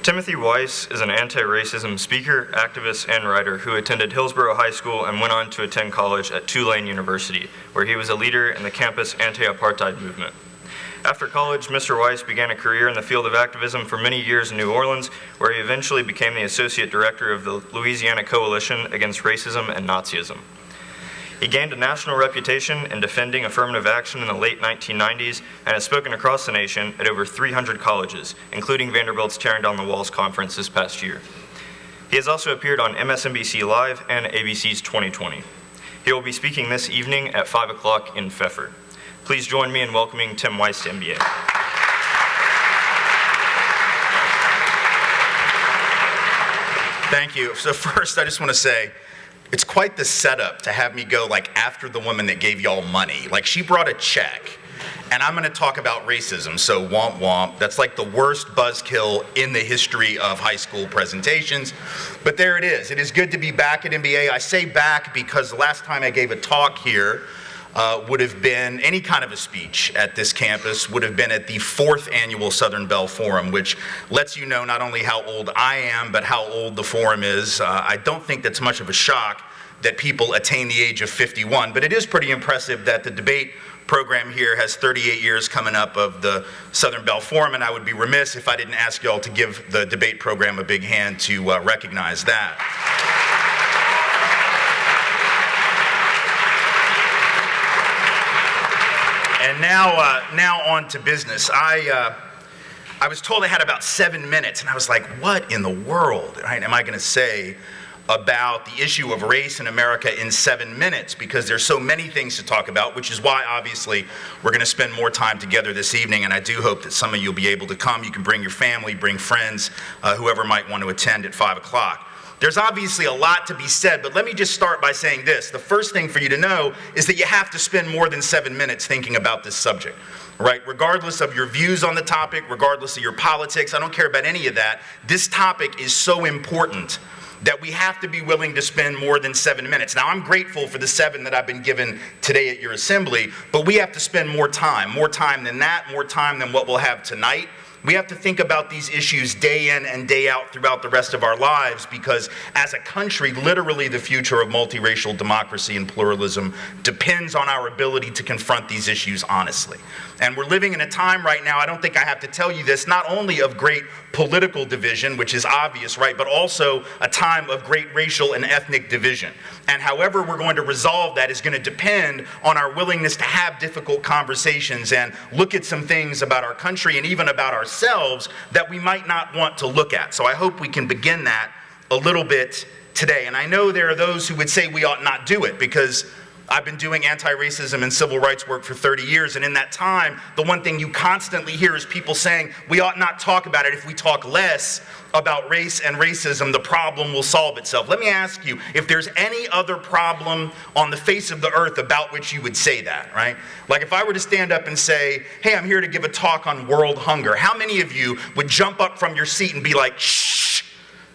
Timothy Weiss is an anti-racism speaker, activist, and writer who attended Hillsborough High School and went on to attend college at Tulane University, where he was a leader in the campus anti-apartheid movement. After college, Mr. Weiss began a career in the field of activism for many years in New Orleans, where he eventually became the associate director of the Louisiana Coalition Against Racism and Nazism. He gained a national reputation in defending affirmative action in the late 1990s and has spoken across the nation at over 300 colleges, including Vanderbilt's Tearing Down the Walls conference this past year. He has also appeared on MSNBC Live and ABC's 2020. He will be speaking this evening at 5 o'clock in Pfeffer. Please join me in welcoming Tim Weiss to MBA. Thank you. So first, I just want to say, it's quite the setup to have me go like after the woman that gave y'all money. Like, she brought a check, and I'm going to talk about racism, so womp womp. That's like the worst buzzkill in the history of high school presentations. But there it is. It is good to be back at MBA. I say back because the last time I gave a talk here would have been, any kind of a speech at this campus, would have been at the 4th annual Southern Bell Forum, which lets you know not only how old I am, but how old the forum is. I don't think that's much of a shock that people attain the age of 51, but it is pretty impressive that the debate program here has 38 years coming up of the Southern Bell Forum, and I would be remiss if I didn't ask y'all to give the debate program a big hand to recognize that. And now on to business. I was told I had about 7 minutes, and I was like, what in the world, right, am I going to say about the issue of race in America in 7 minutes? Because there's so many things to talk about, which is why, obviously, we're going to spend more time together this evening, and I do hope that some of you will be able to come. You can bring your family, bring friends, whoever might want to attend at 5 o'clock. There's obviously a lot to be said, but let me just start by saying this. The first thing for you to know is that you have to spend more than 7 minutes thinking about this subject, right? Regardless of your views on the topic, regardless of your politics, I don't care about any of that. This topic is so important that we have to be willing to spend more than 7 minutes. Now, I'm grateful for the 7 that I've been given today at your assembly, but we have to spend more time than that, more time than what we'll have tonight. We have to think about these issues day in and day out throughout the rest of our lives, because as a country, literally the future of multiracial democracy and pluralism depends on our ability to confront these issues honestly. And we're living in a time right now, I don't think I have to tell you this, not only of great political division, which is obvious, right, but also a time of great racial and ethnic division. And however we're going to resolve that is going to depend on our willingness to have difficult conversations and look at some things about our country and even about ourselves that we might not want to look at. So I hope we can begin that a little bit today. And I know there are those who would say we ought not do it, because I've been doing anti-racism and civil rights work for 30 years, and in that time, the one thing you constantly hear is people saying, we ought not talk about it. If we talk less about race and racism, the problem will solve itself. Let me ask you, if there's any other problem on the face of the earth about which you would say that, right? Like if I were to stand up and say, hey, I'm here to give a talk on world hunger, how many of you would jump up from your seat and be like, shh,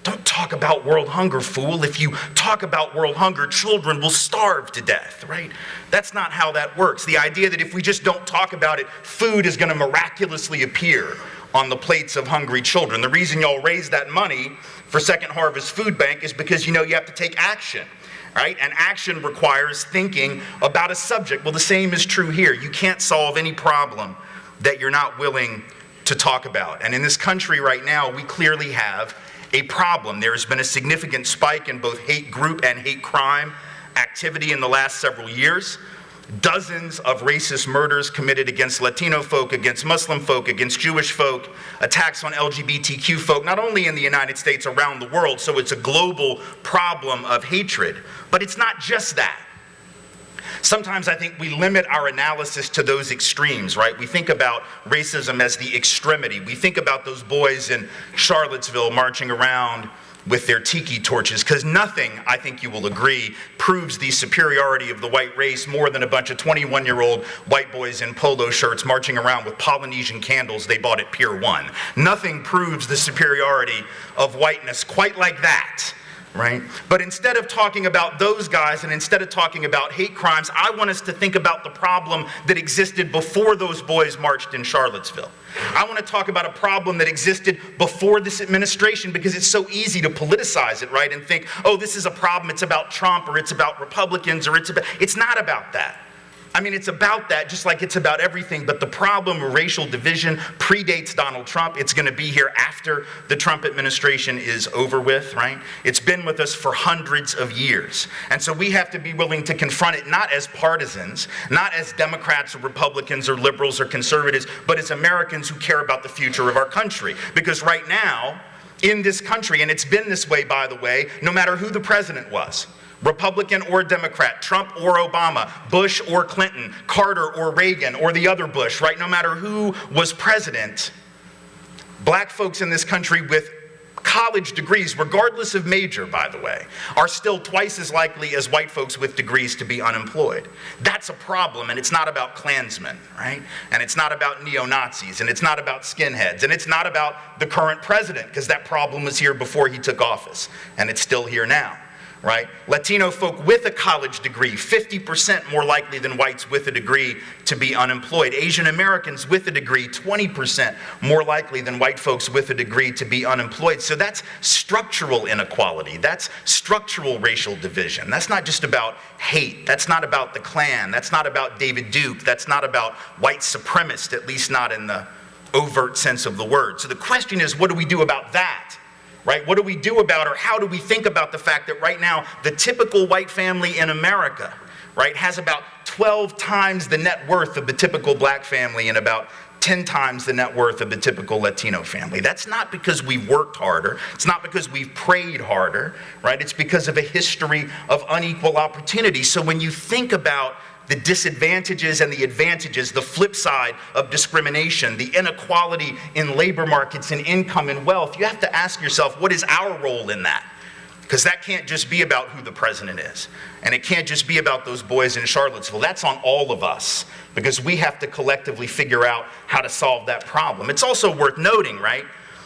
don't talk about world hunger, fool. If you talk about world hunger, children will starve to death, right? That's not how that works. The idea that if we just don't talk about it, food is going to miraculously appear on the plates of hungry children. The reason y'all raise that money for Second Harvest Food Bank is because you know you have to take action, right? And action requires thinking about a subject. Well, the same is true here. You can't solve any problem that you're not willing to talk about. And in this country right now, we clearly have a problem. There has been a significant spike in both hate group and hate crime activity in the last several years. Dozens of racist murders committed against Latino folk, against Muslim folk, against Jewish folk, attacks on LGBTQ folk, not only in the United States, around the world. So it's a global problem of hatred. But it's not just that. Sometimes I think we limit our analysis to those extremes, right? We think about racism as the extremity. We think about those boys in Charlottesville marching around with their tiki torches, because nothing, I think you will agree, proves the superiority of the white race more than a bunch of 21-year-old white boys in polo shirts marching around with Polynesian candles they bought at Pier 1. Nothing proves the superiority of whiteness quite like that. right? But instead of talking about those guys and instead of talking about hate crimes, I want us to think about the problem that existed before those boys marched in Charlottesville. I want to talk about a problem that existed before this administration, because it's so easy to politicize it, right? And think, oh, this is a problem, it's about Trump, or it's about Republicans, or it's not about that. I mean, it's about that just like it's about everything, but the problem of racial division predates Donald Trump. It's going to be here after the Trump administration is over with, right? It's been with us for hundreds of years. And so we have to be willing to confront it not as partisans, not as Democrats or Republicans or liberals or conservatives, but as Americans who care about the future of our country. Because right now, in this country, and it's been this way, by the way, no matter who the president was, Republican or Democrat, Trump or Obama, Bush or Clinton, Carter or Reagan or the other Bush, right? No matter who was president, black folks in this country with college degrees, regardless of major, by the way, are still twice as likely as white folks with degrees to be unemployed. That's a problem, and it's not about Klansmen, right? And it's not about neo-Nazis, and it's not about skinheads, and it's not about the current president, because that problem was here before he took office, and it's still here now. Right? Latino folk with a college degree, 50% more likely than whites with a degree to be unemployed. Asian Americans with a degree, 20% more likely than white folks with a degree to be unemployed. So that's structural inequality. That's structural racial division. That's not just about hate. That's not about the Klan. That's not about David Duke. That's not about white supremacists, at least not in the overt sense of the word. So the question is, what do we do about that? Right? What do we do about, or how do we think about the fact that right now the typical white family in America, right, has about 12 times the net worth of the typical black family and about 10 times the net worth of the typical Latino family? That's not because we've worked harder. It's not because we've prayed harder, right? It's because of a history of unequal opportunity. So when you think about the disadvantages and the advantages, the flip side of discrimination, the inequality in labor markets and income and wealth, you have to ask yourself, what is our role in that? Because that can't just be about who the president is. And it can't just be about those boys in Charlottesville. That's on all of us, because we have to collectively figure out how to solve that problem. It's also worth noting, right,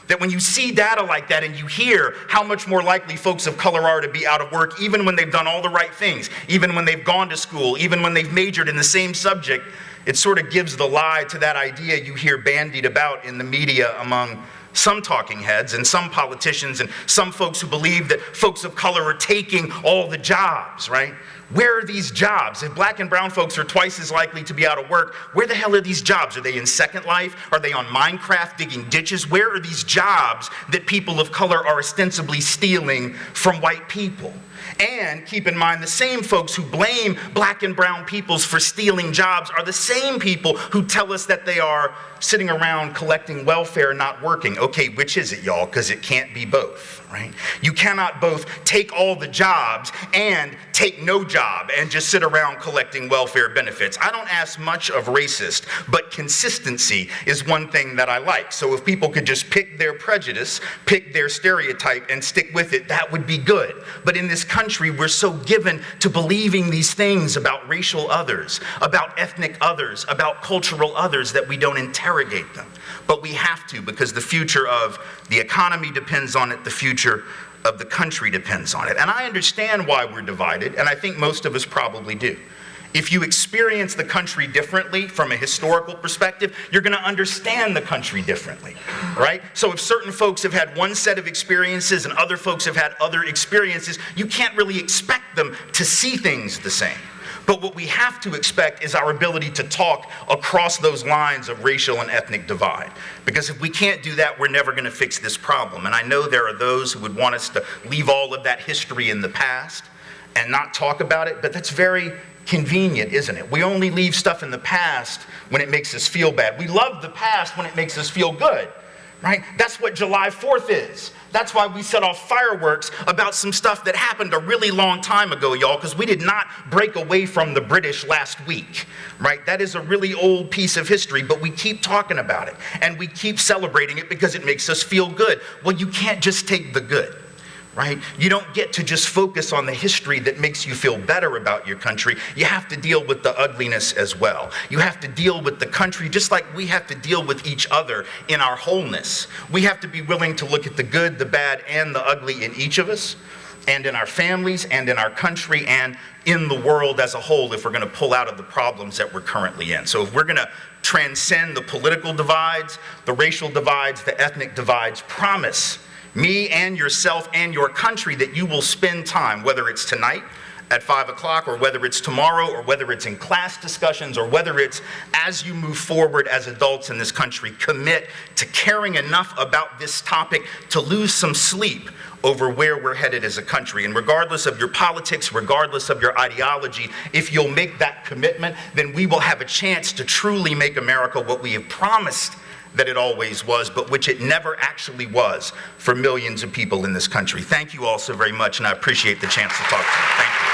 that when you see data like that and you hear how much more likely folks of color are to be out of work, even when they've done all the right things, even when they've gone to school, even when they've majored in the same subject, it sort of gives the lie to that idea you hear bandied about in the media among some talking heads and some politicians and some folks who believe that folks of color are taking all the jobs, right? Where are these jobs? If black and brown folks are twice as likely to be out of work, where the hell are these jobs? Are they in Second Life? Are they on Minecraft digging ditches? Where are these jobs that people of color are ostensibly stealing from white people? And keep in mind, the same folks who blame black and brown peoples for stealing jobs are the same people who tell us that they are sitting around collecting welfare, not working. Okay, which is it, y'all? Because it can't be both, right? You cannot both take all the jobs and take no job and just sit around collecting welfare benefits. I don't ask much of racist, but consistency is one thing that I like. So if people could just pick their prejudice, pick their stereotype, and stick with it, that would be good. But in this country, we're so given to believing these things about racial others, about ethnic others, about cultural others, that we don't interrogate them. But we have to, because the future of the economy depends on it, the future of the country depends on it. And I understand why we're divided, and I think most of us probably do. If you experience the country differently from a historical perspective, you're going to understand the country differently, right? So if certain folks have had one set of experiences and other folks have had other experiences, you can't really expect them to see things the same. But what we have to expect is our ability to talk across those lines of racial and ethnic divide. Because if we can't do that, we're never going to fix this problem. And I know there are those who would want us to leave all of that history in the past and not talk about it, but that's very convenient, isn't it? We only leave stuff in the past when it makes us feel bad. We love the past when it makes us feel good, right? That's what July 4th is. That's why we set off fireworks about some stuff that happened a really long time ago, y'all, because we did not break away from the British last week, right? That is a really old piece of history, but we keep talking about it, and we keep celebrating it because it makes us feel good. Well, you can't just take the good, right? You don't get to just focus on the history that makes you feel better about your country. You have to deal with the ugliness as well. You have to deal with the country just like we have to deal with each other in our wholeness. We have to be willing to look at the good, the bad, and the ugly in each of us and in our families and in our country and in the world as a whole if we're going to pull out of the problems that we're currently in. So if we're going to transcend the political divides, the racial divides, the ethnic divides, promise me and yourself and your country that you will spend time, whether it's tonight at 5 o'clock, or whether it's tomorrow, or whether it's in class discussions, or whether it's as you move forward as adults in this country, commit to caring enough about this topic to lose some sleep over where we're headed as a country. And regardless of your politics, regardless of your ideology, if you'll make that commitment, then we will have a chance to truly make America what we have promised that it always was, but which it never actually was for millions of people in this country. Thank you all so very much, and I appreciate the chance to talk to you. Thank you.